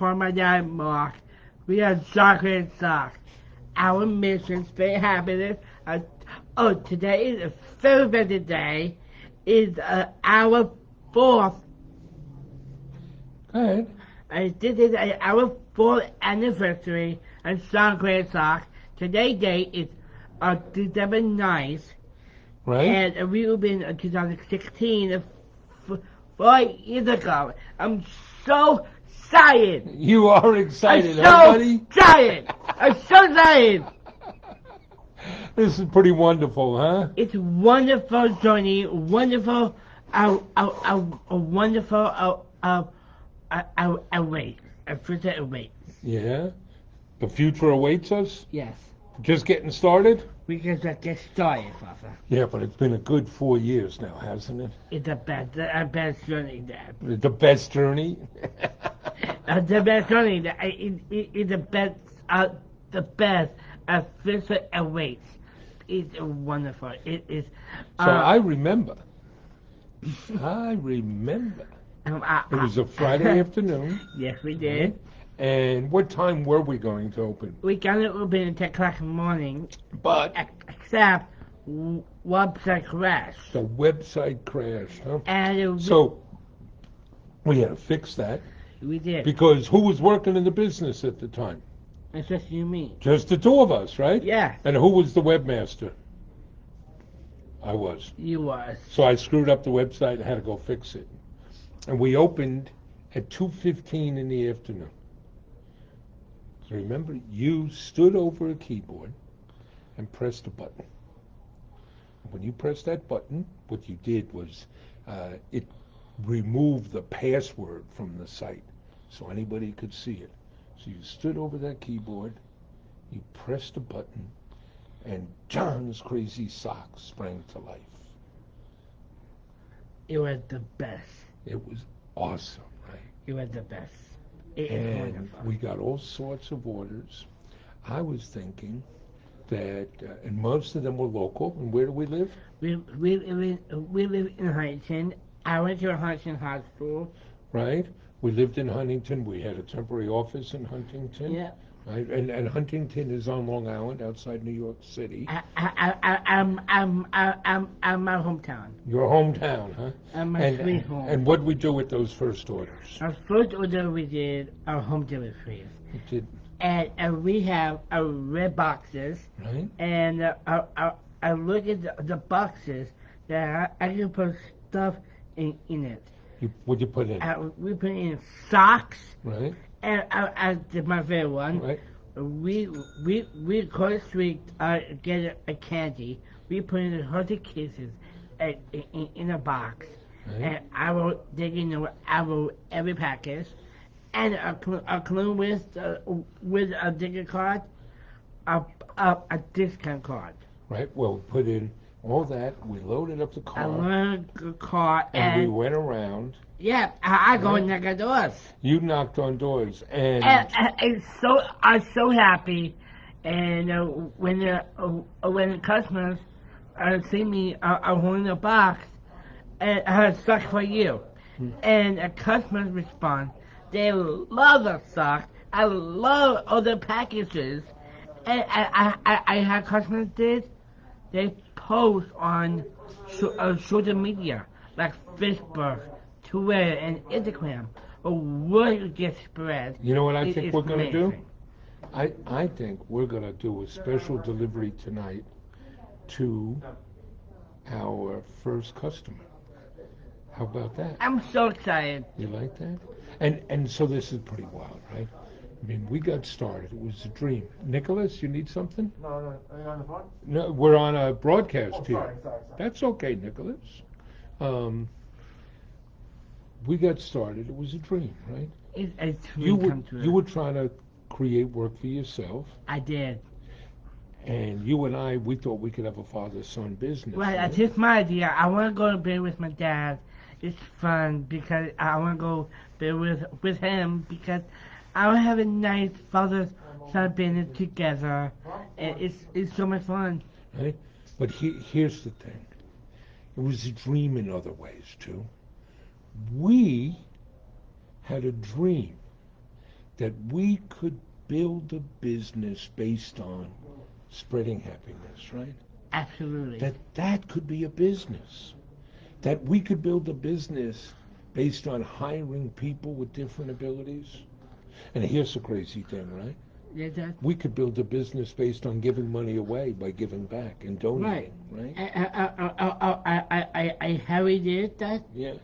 for my dad, Mark. We have chocolate socks. Our mission, spread happiness. Today is a favorite day. Is our fourth. Go ahead. This is our fourth anniversary of chocolate socks. Today's date is December 9th. Right? And we opened in 2016, 4 years ago. I'm so excited. You are excited, I'm huh, so buddy? excited. I'm so excited. This is pretty wonderful, huh? It's wonderful journey, wonderful, wonderful await, a future await. Yeah. The future awaits us. Yes, Just getting started. we can just get started, Father. Yeah, but it's been a good 4 years now, hasn't it? It's the best journey, Dad. The best journey. The best journey, Dad. It's the best, a future awaits. It's wonderful. It is. So I remember. I remember. It was a Friday afternoon. Yes, we did. And what time were we going to open? We got to open at 10 o'clock in the morning, But except website crashed. the website crashed, huh? And So we had to fix that we did. because who was working in the business at the time? It's just you and me. Just the two of us, right? Yeah, And who was the webmaster? I was. you was. So I screwed up the website and had to go fix it. And we opened at 2:15 in the afternoon. So remember, you stood over a keyboard and pressed a button. When you pressed that button, what you did was it removed the password from the site so anybody could see it. So you stood over that keyboard, you pressed a button, and John's Crazy Socks sprang to life. It was the best. It was awesome, right? It was the best. It is And wonderful. we got all sorts of orders. I was thinking that, and most of them were local. And where do we live? We live in Huntington. I went to a Huntington high school. Right? We lived in Huntington. We had a temporary office in Huntington. Yeah. Right? And Huntington is on Long Island, outside New York City. I'm my hometown. Your hometown, huh? I'm my sweet home. And what did we do with those first orders? Our first order we did our home deliveries. We did, And we have our red boxes. right? And I look at the boxes that I can put stuff in it. What'd you put in? We put in socks, Right? and I did my favorite one. Right? We across the street get a candy. We put in 100 kisses in a box, Right? and I will dig in. I will every package, and I clean with a digger card, a discount card. Right? Well, we put in all that. We loaded up the I car. learned the card, And we and went around. yeah, I go Right. and knock on doors. You knocked on doors, and And I'm so happy, and when the customers see me holding a box, and I have socks for you, and the customers respond, they love the socks. I love all the packages, and I have customers they post on social media like Facebook, Twitter, and Instagram. A word gets spread. you know what I It think is we're going to do? amazing. I think we're going to do a special delivery tonight to our first customer. How about that? I'm so excited. You like that? And so this is pretty wild, right? I mean, we got started. It was a dream. Nicholas, you need something? No, are you on the phone? No, we're on a broadcast Oh, here. sorry. That's okay, Nicholas. We got started. It was a dream, right? It's a You dream come true. were trying to create work for yourself, I did. and you and I, we thought we could have a father-son business. Right, right? that's just my idea. I want to go to bed with my dad. It's fun because I want to go bed with him because I want to have a nice father-son business together. And it's so much fun. Right? But here's the thing. It was a dream in other ways, too. We had a dream that we could build a business based on spreading happiness, right? Absolutely. That could be a business. That we could build a business based on hiring people with different abilities. And here's the crazy thing, right? Yeah, that, We could build a business based on giving money away by giving back and donating, right? I Harry did that Yeah.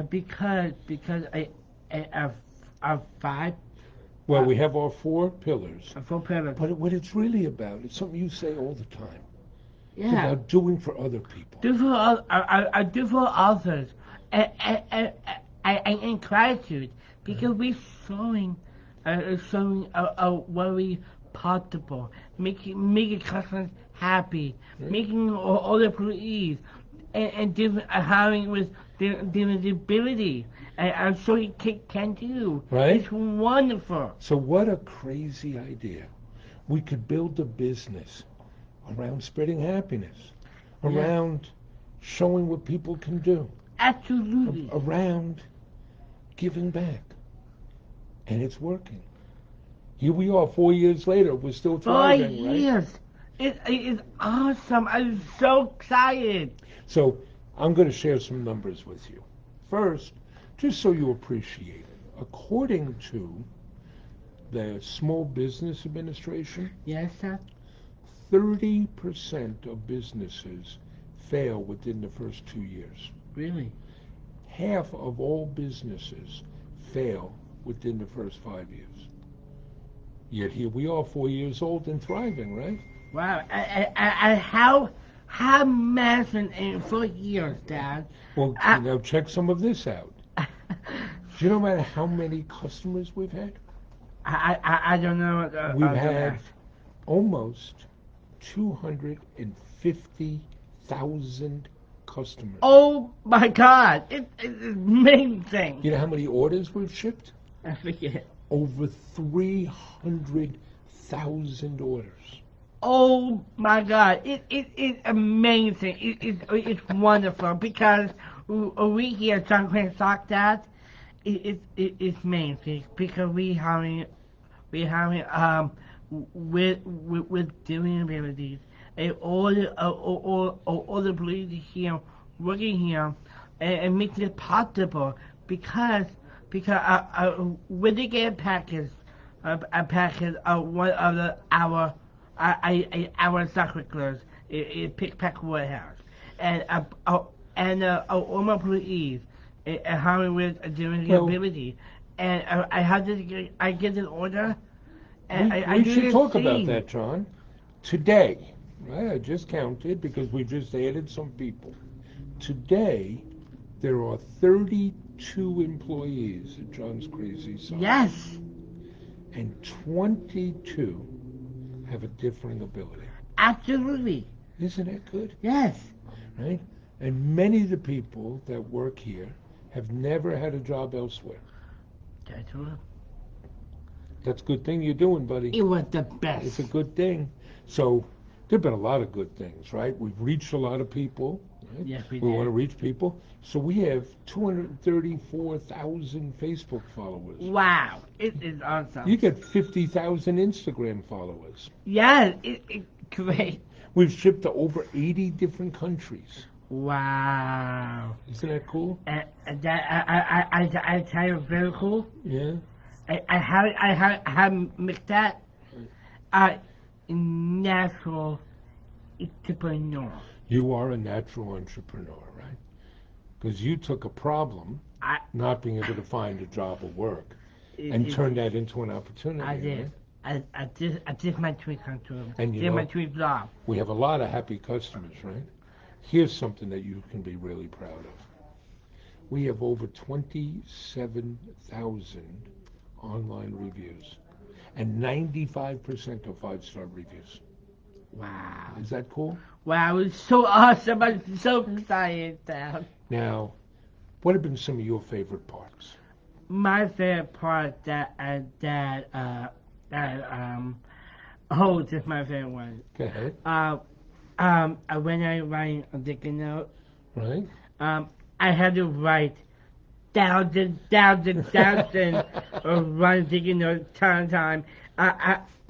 because I 5 Well, we have our 4 pillars, 4 pillars. but what it's really about, it's something you say all the time. It's Yeah. about doing for other people. Do for I do for others, and gratitude because we're showing what we possible, making customers happy, Right. making all the employees, and different hiring with different ability, and I'm sure he can do. Right. It's wonderful. So what a crazy idea. We could build a business around spreading happiness, around showing what people can do, Absolutely. around giving back. And it's working. Here we are 4 years later, we're still 4 thriving, right? years. It is awesome. I'm so excited. So I'm going to share some numbers with you. First, just so you appreciate it, according to the Small Business Administration, Yes, sir. 30% of businesses fail within the first 2 years. Really? Half of all businesses fail within the first 5 years. Yet here we are 4 years old and thriving, right? Wow. How massive in 4 years, Dad? Well, I- now check some of this out. Do you know matter how many customers we've had? I don't know. We've had almost 250,000 customers. Oh my God! It's amazing. You know how many orders we've shipped? I forget. Over 300,000 orders. Oh my God! It's amazing. It's wonderful because we here at John Quinn Sock Dad. It's amazing because we having with different abilities and all the abilities here working here and making it possible because when they get a package of one of our soccer in Pick Pack Warehouse and all my employees having with a different Well- ability and I get an order. We should talk about that, John. Today, right? I just counted because we just added some people. Today, there are 32 employees at John's Crazy Socks. Yes, And 22 have a differing ability. absolutely. Isn't that good? Yes. Right? And many of the people that work here have never had a job elsewhere. That's right. That's a good thing you're doing, buddy. It was the best. It's a good thing. So there have been a lot of good things, right? We've reached a lot of people. Right? Yes, we We want to did. reach people. So we have 234,000 Facebook followers. Wow, it is awesome. You get 50,000 Instagram followers. Yes, it's great. We've shipped to over 80 different countries. Wow. Isn't that cool? And that I tell you, very cool. Yeah. I have mixed that natural entrepreneur. You are a natural entrepreneur, right? Because you took a problem, I not being able to find a job or work, it- and it- turned that into an opportunity. I did. Right? I did my dream come true. And you did know- my dream job. We have a lot of happy customers, right? Here's something that you can be really proud of. We have over 27,000 online reviews, and 95% are 5-star reviews. Wow. Is that cool? Wow, it's so awesome. I'm so excited, Dad. Now, what have been some of your favorite parts? My favorite part this is my favorite one. Go ahead. When I write a sticky note, Right? I had to write thousands of runs taking no time.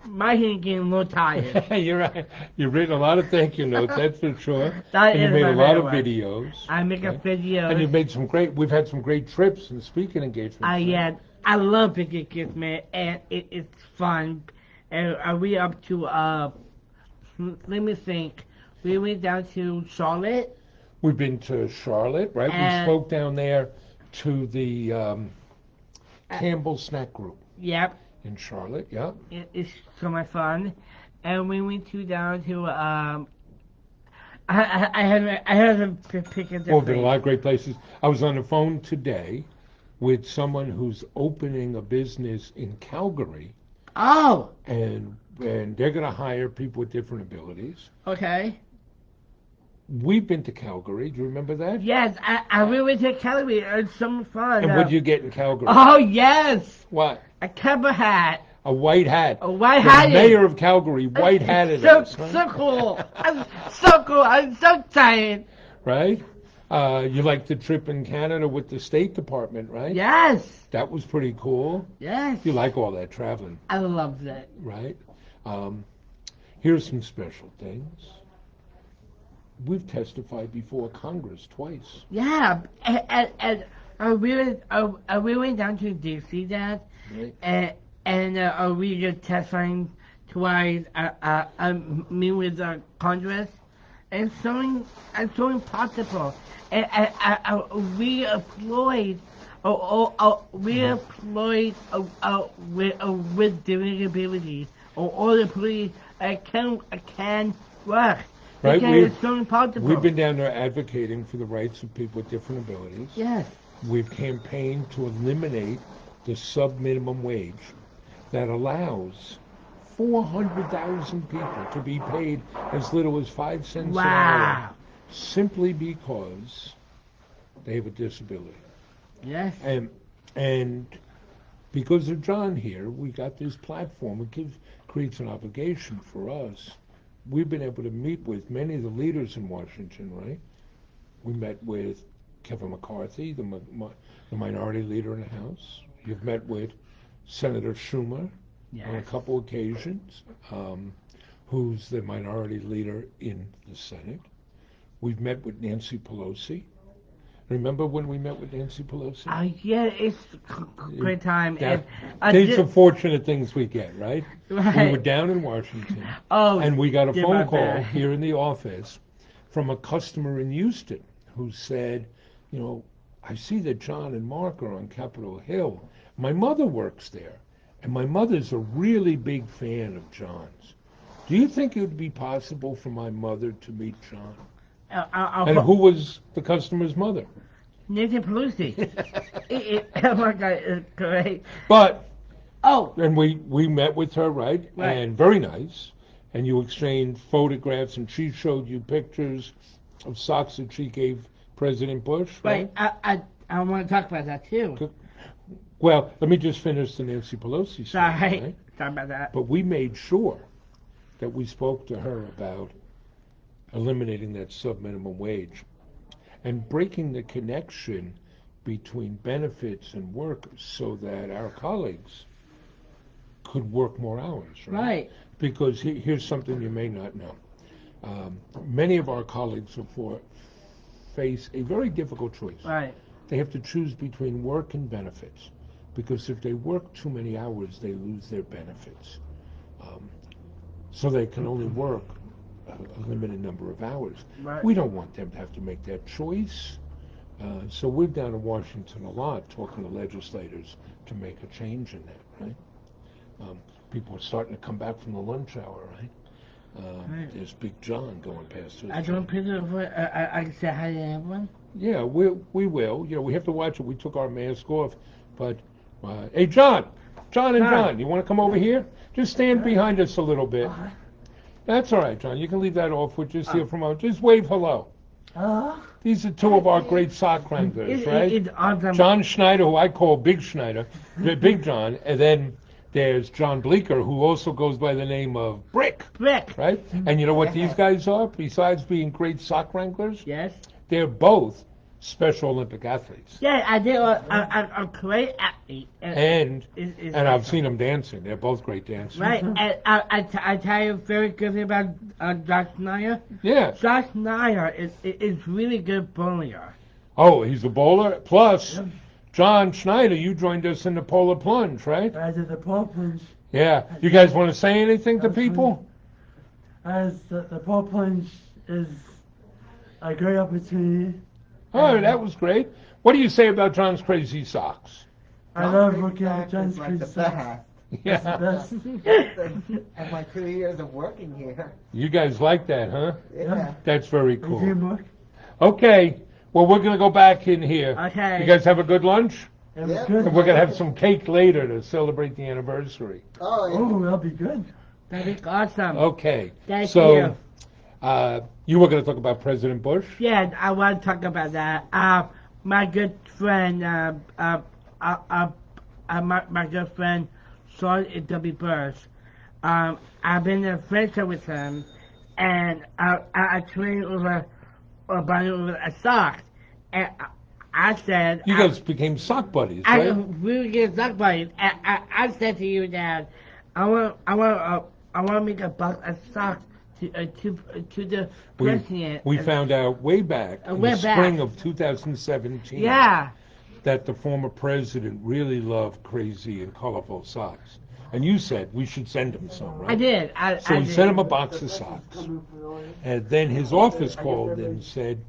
My hand getting a little tired. You're right. You've written a lot of thank you notes, that's for sure. That And you've is made my a lot of favorite one. videos. I make a right? video. And you've made some we've had some great trips and speaking engagements. right? Yeah, I love Picket Kids, man, and it's fun. And are we up to let me think. We went down to Charlotte. We've been to Charlotte, right? We And- spoke down there to the Campbell Snack Group Yep, in Charlotte, yeah. it's so much fun. And we went down to I haven't picked a Well, been a lot of great places. I was on the phone today with someone who's opening a business in Calgary, Oh, and they're going to hire people with different abilities. okay. We've been to Calgary. Do you remember that? Yes, I we went to Calgary. It's so much fun. And what did you get in Calgary? Oh yes, What? a cowboy hat. A white hat. A white The hat. mayor of Calgary, white hatted So us, right? so cool. I'm so cool. I'm so excited. Right? You liked the trip in Canada with the State Department, right? Yes, That was pretty cool. yes. You like all that traveling, I love that. right? Here's some special things. We've testified before Congress twice. Yeah, and we went down to DC, Dad, Right? and we just testifying twice. Me with Congress, and so impossible. And we employed. We employed with different abilities, or all the police can work. Right, Because it's so impossible. We've been down there advocating for the rights of people with different abilities. Yes. We've campaigned to eliminate the sub-minimum wage that allows 400,000 people to be paid as little as 5 cents an hour Wow. simply because they have a disability. Yes. And because of John here, we got this platform. It creates an obligation for us. We've been able to meet with many of the leaders in Washington, right? We met with Kevin McCarthy, the minority leader in the House. You've met with Senator Schumer on a Yes. couple occasions, who's the minority leader in the Senate. We've met with Nancy Pelosi. Remember when we met with Nancy Pelosi? Yeah, it's great time. That- And These are fortunate things we get, right? right. We were down in Washington, Oh, and we got a give phone my call bad. here in the office from a customer in Houston who said, I see that John and Mark are on Capitol Hill. My mother works there, and my mother's a really big fan of John's. Do you think it would be possible for my mother to meet John? And who was the customer's mother? Nancy Pelosi. Oh my God, it's great. But Oh, and we met with her, right? Right. And very nice. And you exchanged photographs, and she showed you pictures of socks that she gave President Bush, right? right. I want to talk about that too. Good. Well, let me just finish the Nancy Pelosi story. Sorry. Right? Sorry about that. But we made sure that we spoke to her about eliminating that sub-minimum wage and breaking the connection between benefits and work so that our colleagues could work more hours, right? Right. Because here's something you may not know. Many of our colleagues face a very difficult choice. Right. They have to choose between work and benefits, because if they work too many hours, they lose their benefits. So they can only work a limited number of hours. Right. We don't want them to have to make that choice. So we're down in Washington a lot talking to legislators to make a change in that, right? People are starting to come back from the lunch hour, right? Right. There's Big John going past us. I don't put it over. I can say hi to everyone. Yeah, we will. We have to watch it. We took our mask off, but hey, John and John. John, you want to come over here? Just stand behind us a little bit. That's all right, John. You can leave that off. We're just here from just wave hello. These are two of our great sock wranglers, right? It's awesome. John Schneider, who I call Big Schneider, Big John, and then there's John Bleeker, who also goes by the name of Brick, Brick. right? And you know what these guys are? Besides being great sock wranglers, Yes. they're both Special Olympic athletes. Yeah, I did a great athlete. And Is I've awesome. seen them dancing. They're both great dancers. Right, and I tell you a very good thing about Josh Nyer. Yeah. Josh Nyer is really good bowler. Oh, he's a bowler. Plus, John Schneider, you joined us in the polar plunge, right? I did the pole plunge. Yeah. You guys want to say anything to people? As the pole plunge is a great opportunity. Oh, that was great. What do you say about John's Crazy Socks? I love looking at John's like the Crazy Socks. best. Yeah. That's And my 2 years of working here. You guys like that, huh? Yeah. That's very Thank you, cool. Mark. Okay. Well, we're going to go back in here. Okay. You guys have a good lunch? It was Yeah. good. And we're going to have some cake later to celebrate the anniversary. Oh, yeah. Oh, that'll be good. That'd be awesome. Okay. Thank So, you. you were going to talk about President Bush? Yeah, I want to talk about that. My good friend, my good friend, Sean W. Bush. I've been a friendship with him, and I trained over a sock, and I said You guys became sock buddies, I right? really get stuck by it. I said to you that I want to make a box of socks to the president. We found out way back in Way the back. spring of 2017 Yeah, that the former president really loved crazy and colorful socks. And you said we should send him some, right? I did. So I we did. sent him a box of socks. And then his office called and said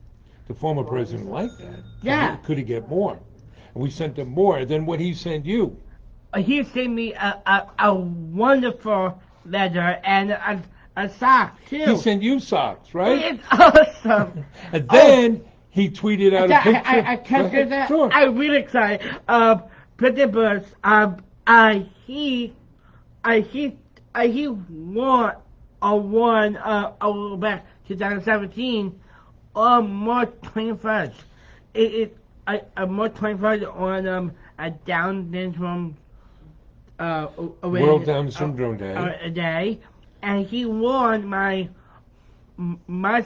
the former president liked that. Yeah. Could he get more? And we sent him more. Then what he sent you? He sent me a wonderful letter and a sock too. He sent you socks, right? It's awesome. And then he tweeted out a picture. I can't Go say ahead. that. Sure. I'm really excited. President Bush, he won back 2017 on March 21st. March 21st on a Down syndrome World Down Syndrome Day. a day, and he won my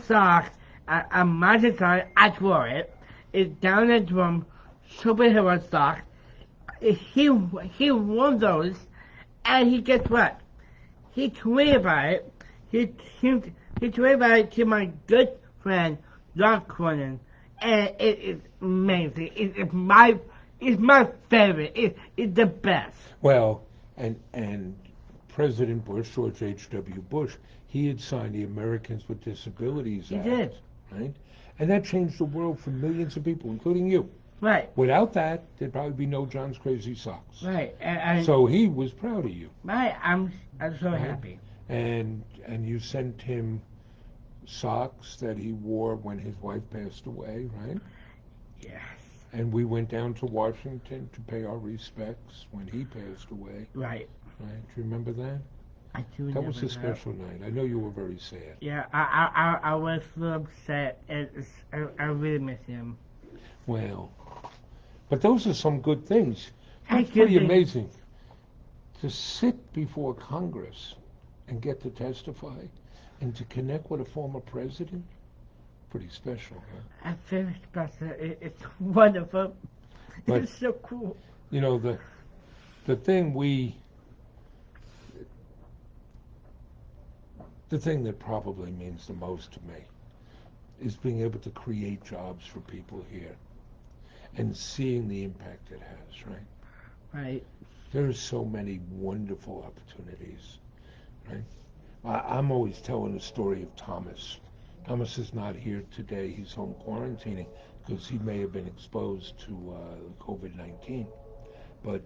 socks. My design, I wore it. It's Down syndrome superhero socks. He won those, and he guess what? He tweeted about it. He tweeted about it to my good friend John Cronin, and it is amazing. It's my favorite. It's the best. Well, and President Bush, George H.W. Bush, he had signed the Americans with Disabilities Act. He did. Right? And that changed the world for millions of people, including you. Right, Without that, there'd probably be no John's Crazy Socks. right. And So he was proud of you. right, I'm so Right. happy. And you sent him socks that he wore when his wife passed away, right? Yes. And we went down to Washington to pay our respects when he passed away, Right. right? Do you remember that? I do. That was remember a special night. I know you were very sad. Yeah, I was so upset. I really miss him. Well, but those are some good things. I It's pretty do think- amazing to sit before Congress and get to testify and to connect with a former president. Pretty special, huh? I feel special. It's wonderful. But- It's so cool. You know, the thing that probably means the most to me is being able to create jobs for people here and seeing the impact it has, right? Right. There are so many wonderful opportunities, right? I'm always telling the story of Thomas. Thomas is not here today. He's home quarantining because he may have been exposed to COVID-19. But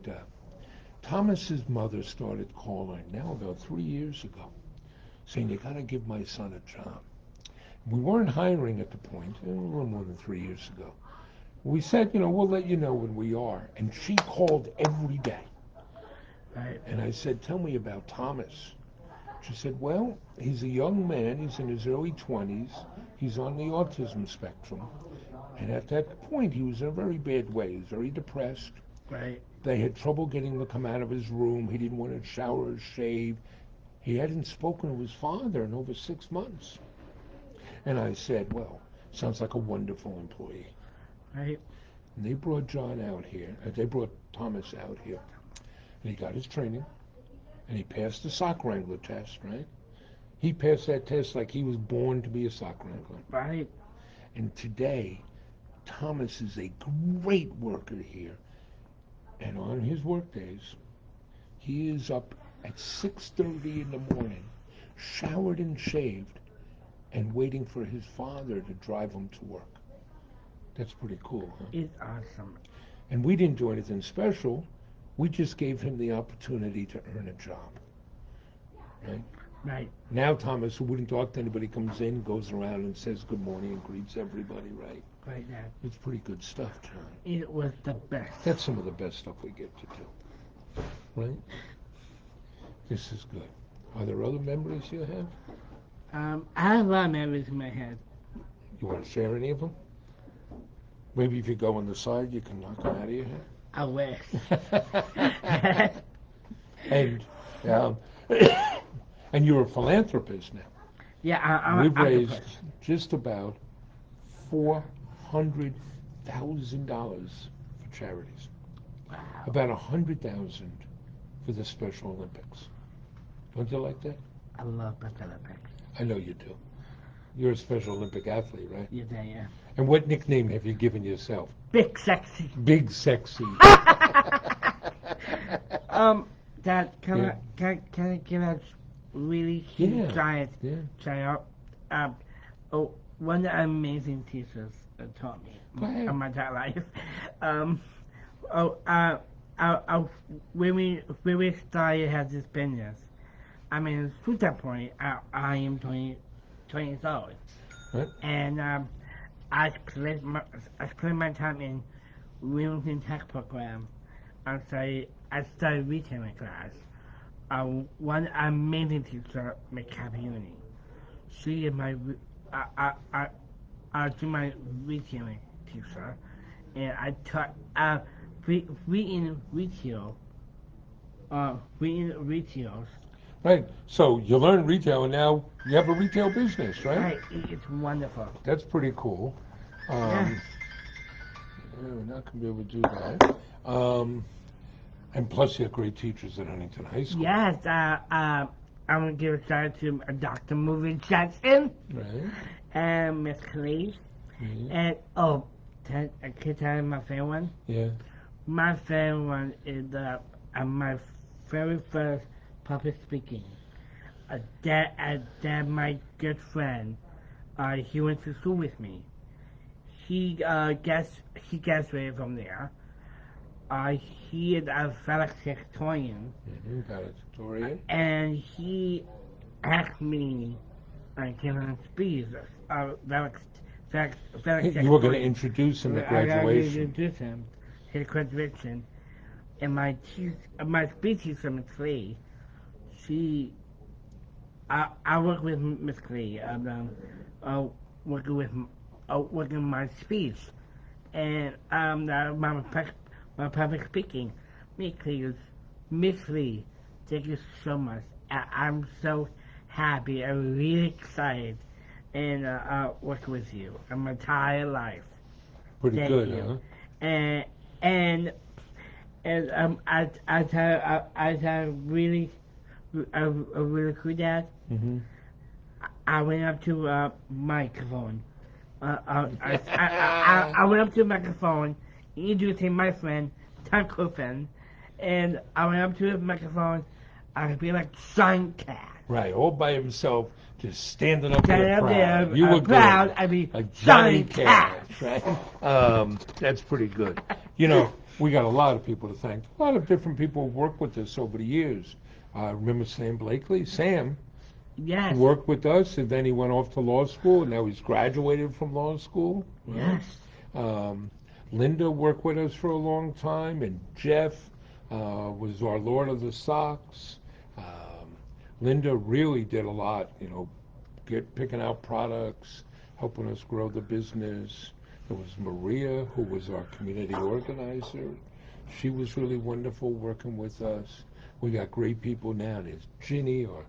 Thomas's mother started calling now about 3 years ago, saying, you got to give my son a job. We weren't hiring at the point, a little more than 3 years ago. We said, we'll let you know when we are. And she called every day. Right. And I said, tell me about Thomas. She said, well, he's a young man. He's in his early 20s. He's on the autism spectrum. And at that point, he was in a very bad way. He was very depressed. Right. They had trouble getting him to come out of his room. He didn't want to shower or shave. He hadn't spoken to his father in over 6 months. And I said, well, sounds like a wonderful employee. Right. And they brought John out here. They brought Thomas out here. And he got his training. And he passed the sock wrangler test, right? He passed that test like he was born to be a sock wrangler. Right. And today, Thomas is a great worker here. And on his work days, he is up at 6:30 in the morning, showered and shaved, and waiting for his father to drive him to work. That's pretty cool, huh? It's awesome. And we didn't do anything special. We just gave him the opportunity to earn a job. Right? Right. Now Thomas, who wouldn't talk to anybody, comes in, goes around and says good morning and greets everybody, right? Right now. It's pretty good stuff, John. It was the best. That's some of the best stuff we get to do. Right? This is good. Are there other memories you have? I have a lot of memories in my head. You want to share any of them? Maybe if you go on the side, you can knock them out of your head. I wish. And and you're a philanthropist now. Yeah, I'm We've an raised octopus. just about $400,000 for charities. Wow. About 100,000 for the Special Olympics. Don't you like that? I love Special Olympics. I know you do. You're a Special Olympic athlete, right? Yes, I am. And what nickname have you given yourself? Big sexy. Big Sexy. Dad, can Yeah. I give a really huge Yeah. giant Yeah. shout out? One of the amazing teachers taught me Go ahead. in my entire life. When we started had this business, I mean, to that point, I am 20 years old. Right. And I split my time in Wilmington Tech program. I started retailing class. One amazing teacher, Miss Capioni. She is my retailing teacher, and I taught we in retail. We in retails. Right. So you learn retail, and now you have a retail business, right? Right, it's wonderful. That's pretty cool. Yeah. We're not going to be able to do that. And plus, you have great teachers at Huntington High School. Yes, I'm gonna give a shout out to Dr. Movie Jackson Right. and Miss Clee. Yeah. And can I tell you my favorite one? Yeah. My favorite one is my very first public speaking. That my good friend, he went to school with me. He graduated from there. He is a valedictorian, Valedictorian. and he asked me to give him a speech. You were going to introduce him at I gotta graduation. introduce him, his graduation. And my speech teacher, Miss Clee, I work with Miss Clee, working my speech, and my public speaking. Miss Clee, thank you so much. I'm so happy. I'm really excited, and work with you my entire life. Pretty Thank good, you. huh? And I really cool that. Mm-hmm. I went up to a microphone. I went up to a microphone, introducing my friend Tom Coffin, and I went up to the microphone. I could be like John Cat. Right, all by himself, just standing up Standing there up proud. there, You were proud. good. I mean, Like Johnny Johnny Cash. Cash, right? That's pretty good. You know, we got a lot of people to thank. A lot of different people have worked with us over the years. Remember Sam Blakely? Sam Yes. worked with us, and then he went off to law school, and now he's graduated from law school. Right? Yes. Linda worked with us for a long time, and Jeff was our Lord of the Socks. Linda really did a lot, you know, picking out products, helping us grow the business. There was Maria, who was our community organizer. She was really wonderful working with us. We got great people now. There's Ginny, our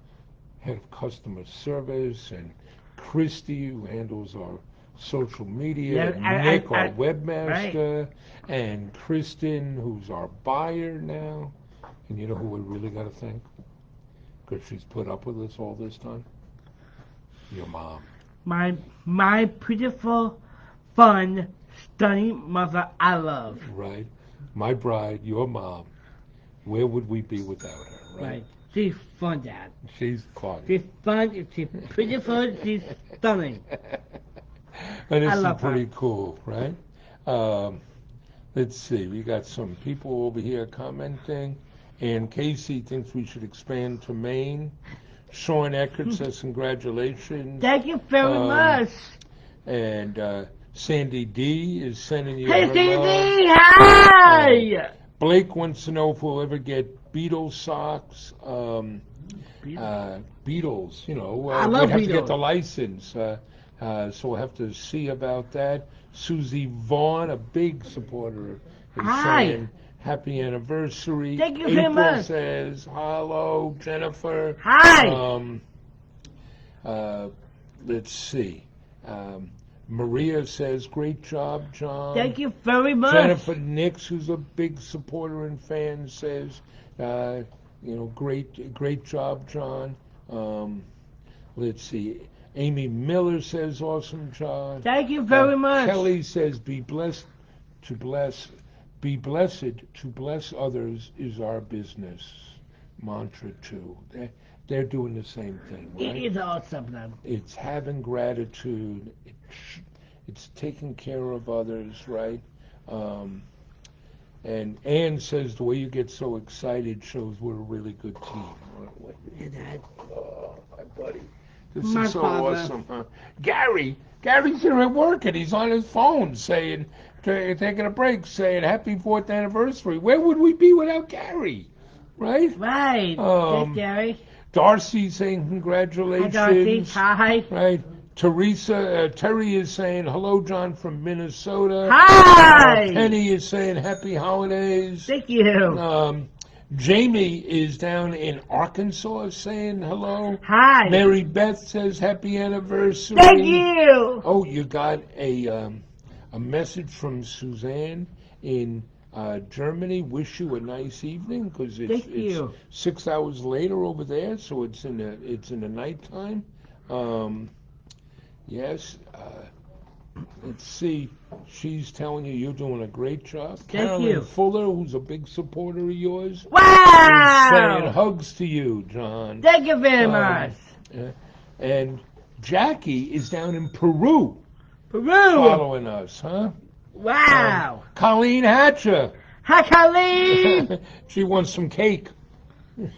head of customer service, and Christy, who handles our social media, Yeah, Nick, I- our webmaster, and Kristen, who's our buyer now. And you know who we really got to thank? Because she's put up with us all this time? Your mom. My beautiful, fun, stunning mother I love. Right? My bride, your mom. Where would we be without her, right? Right. She's fun, Dad. She's fun. She's fun, she's beautiful, she's stunning. And this I is love her. pretty cool, right? Let's see. We got some people over here commenting. And Casey thinks we should expand to Maine. Sean Eckert says congratulations. Thank you very Um, much. And Sandy D is sending you Hey, her love. Cindy, hi! Blake wants to know if we'll ever get Beatles socks. Beatles, you know, I love we'd have to get Beatles. the license. So we'll have to see about that. Susie Vaughn, a big supporter, is Hi. saying happy anniversary. Thank you very April much. says hello, Jennifer. Hi! Let's see. Maria says great job, John. Thank you very much. Jennifer Nix, who's a big supporter and fan, says, great job, John. Let's see. Amy Miller says, awesome job. Thank you very much. Kelly says, be blessed to bless others is our business mantra too. They're doing the same thing, right? It is awesome, then. It's having gratitude. It's taking care of others, right? And Ann says the way you get so excited shows we're a really good team. Oh, my buddy. This My is so father. awesome, huh? Gary's here at work and he's on his phone saying, taking a break, saying happy 4th anniversary. Where would we be without Gary? Right? Right. Um, Thanks, Gary. Darcy saying Hi, congratulations. Dorothy. Hi. Right. Terry is saying hello, John from Minnesota. Hi! Penny is saying happy holidays. Thank you. Jamie is down in Arkansas saying hello. Hi. Mary Beth says happy anniversary. Thank you. Oh, you got a message from Suzanne in Germany. Wish you a nice evening because Thank you. 6 hours later over there, so it's in the nighttime. Yes. Let's see. She's telling you you're doing a great job. Carolyn you. Fuller, who's a big supporter of yours, is saying Wow! hugs to you, John. Thank you very much. And Jackie is down in Peru Peru! following us, huh? Wow! Colleen Hatcher. Hi, Colleen! She wants some cake. We'll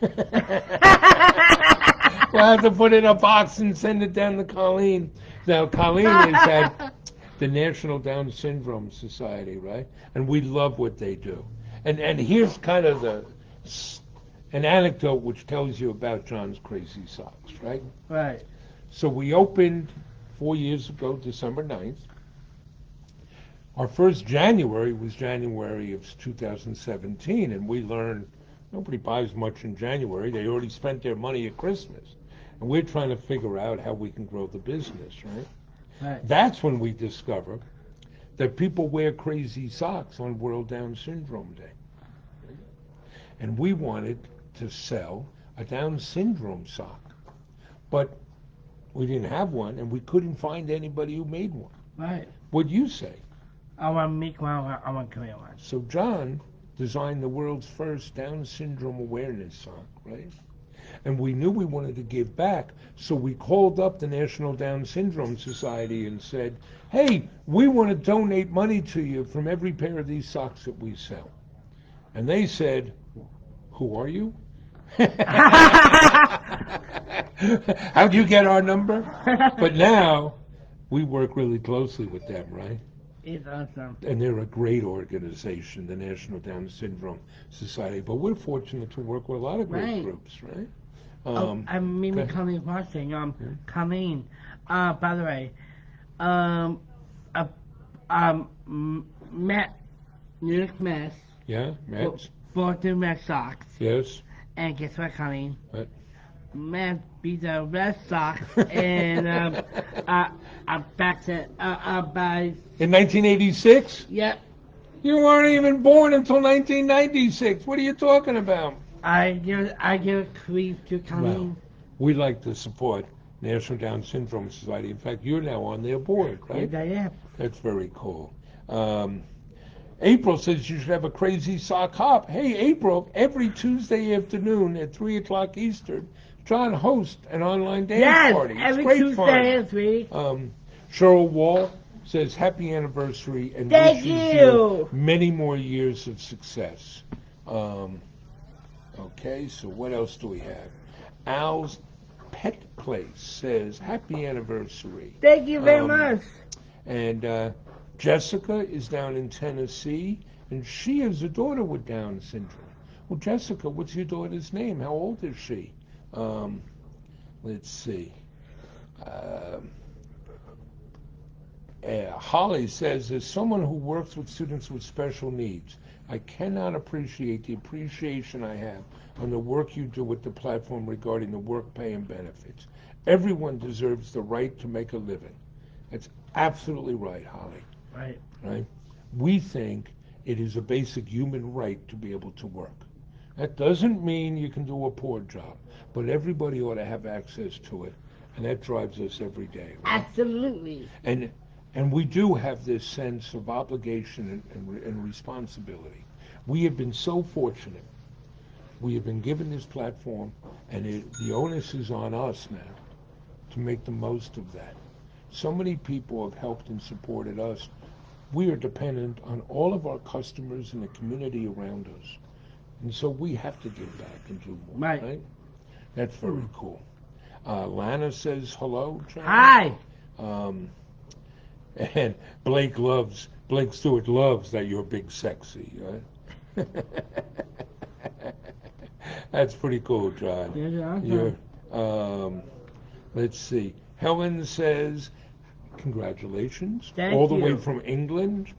have to put it in a box and send it down to Colleen. Now, Colleen is at the National Down Syndrome Society, right? And we love what they do. And here's kind of an anecdote which tells you about John's Crazy Socks, right? Right. So we opened 4 years ago, December 9th. Our first January was January of 2017, and we learned nobody buys much in January. They already spent their money at Christmas. And we're trying to figure out how we can grow the business, right? Right. That's when we discover that people wear crazy socks on World Down Syndrome Day. And we wanted to sell a Down Syndrome sock. But we didn't have one, and we couldn't find anybody who made one. Right. What'd you say? I want to make one. I want to create one. So John designed the world's first Down Syndrome awareness sock, right? And we knew we wanted to give back, so we called up the National Down Syndrome Society and said, hey, we want to donate money to you from every pair of these socks that we sell. And they said, who are you? How'd you get our number? But now we work really closely with them, right? It's awesome. And they're a great organization, the National Down Syndrome Society. But we're fortunate to work with a lot of great Right. groups, right? I maybe okay. Colleen one thing. Colleen. By the way, Matt, New York Mets, Yeah, Matt? bought the Red Sox, Yes. and guess what, Colleen? What? Matt beat the Red Sox, and back to by In 1986? yeah. You weren't even born until 1996. What are you talking about? I get a creep to come Well, in. we like to support National Down Syndrome Society. In fact, you're now on their board, right? Yes, I am. That's very cool. April says you should have a crazy sock hop. Hey, April, every Tuesday afternoon at 3 o'clock Eastern, John hosts an online dance Yes, party. It's every great Tuesday fun. at 3. Cheryl Wall says happy anniversary and Thank wishes you. many more years of success. Okay, so what else do we have? Al's Pet Place says happy anniversary. Thank you very Um, much. And Jessica is down in Tennessee, and she has a daughter with Down syndrome. Well, Jessica, what's your daughter's name? How old is she? Let's see. Holly says, as someone who works with students with special needs, I cannot appreciate the appreciation I have on the work you do with the platform regarding the work pay and benefits. Everyone deserves the right to make a living. That's absolutely right, Holly. Right. Right? We think it is a basic human right to be able to work. That doesn't mean you can do a poor job, but everybody ought to have access to it, and that drives us every day. Right? Absolutely. And we do have this sense of obligation and responsibility. We have been so fortunate. We have been given this platform, and the onus is on us now to make the most of that. So many people have helped and supported us. We are dependent on all of our customers and the community around us. And so we have to give back and do more, right? That's very cool. Lana says hello, John. Hi. And Blake Stewart loves that you're big sexy, right? That's pretty cool, John. Let's see. Helen says, congratulations. Thank all the you. way from England.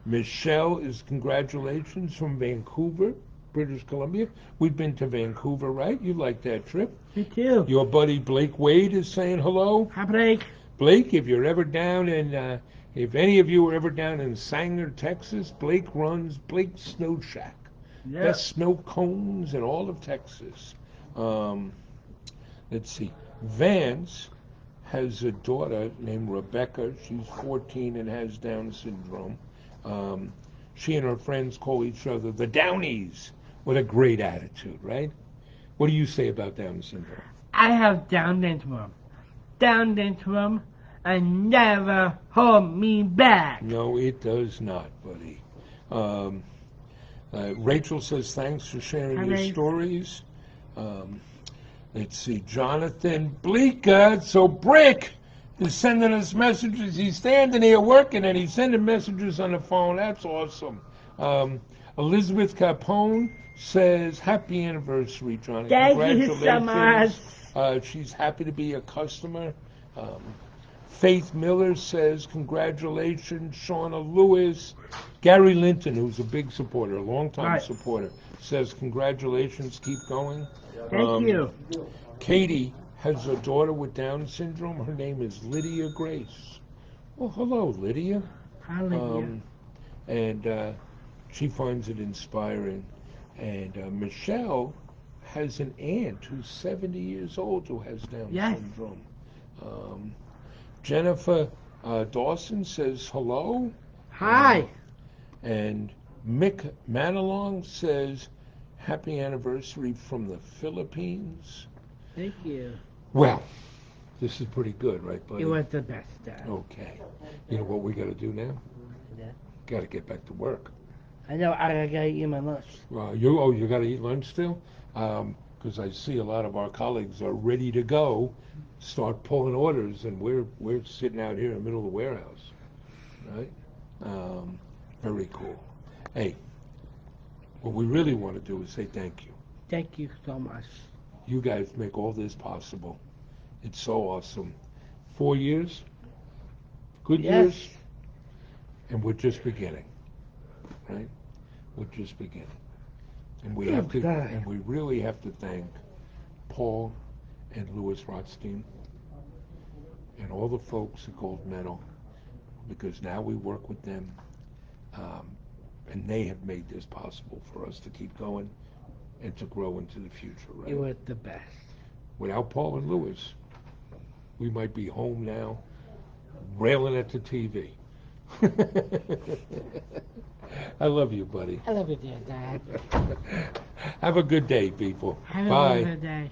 Michelle is congratulations from Vancouver, British Columbia. We've been to Vancouver, right? You like that trip? Me too. Your buddy Blake Wade is saying hello. Hi, Blake. Blake, if you're ever down in, if any of you are ever down in Sanger, Texas, Blake runs Blake's Snow Shack. Yep. Best snow cones in all of Texas. Let's see. Vance has a daughter named Rebecca. She's 14 and has Down syndrome. She and her friends call each other the Downies. What a great attitude, right? What do you say about Down syndrome? I have Down syndrome. Down syndrome and never hold me back. No, it does not, buddy. Rachel says thanks for sharing your stories. Let's see, Jonathan Bleeker. So Brick is sending us messages. He's standing here working and he's sending messages on the phone. That's awesome. Elizabeth Capone says, happy anniversary, Johnny. Thank you so much. She's happy to be a customer. Faith Miller says, congratulations, Shauna Lewis. Gary Linton, who's a big supporter, a long-time supporter, says, congratulations, keep going. Thank you. Katie has a daughter with Down syndrome. Her name is Lydia Grace. Well, hello, Lydia. Hi, Lydia. And she finds it inspiring. And Michelle has an aunt who's 70 years old who has Down syndrome. Jennifer Dawson says hello. Hi. And Mick Manalong says happy anniversary from the Philippines. Thank you. Well, this is pretty good, right, buddy? It was the best, Dad. Okay. You know what we got to do now? Yeah. Got to get back to work. I know. I gotta eat my lunch. You got to eat lunch still? Because I see a lot of our colleagues are ready to go, start pulling orders, and we're sitting out here in the middle of the warehouse, right? Very cool. Hey, what we really want to do is say thank you. Thank you so much. You guys make all this possible. It's so awesome. 4 years, good years, and we're just beginning, right? We're just beginning, and we have to, and we really have to thank Paul and Louis Rothstein and all the folks at Gold Medal, because now we work with them, and they have made this possible for us to keep going and to grow into the future, right? You were the best. Without Paul and Lewis, we might be home now, railing at the TV. I love you, buddy. I love you, dear Dad. Have a good day, people. Have a Bye. good day.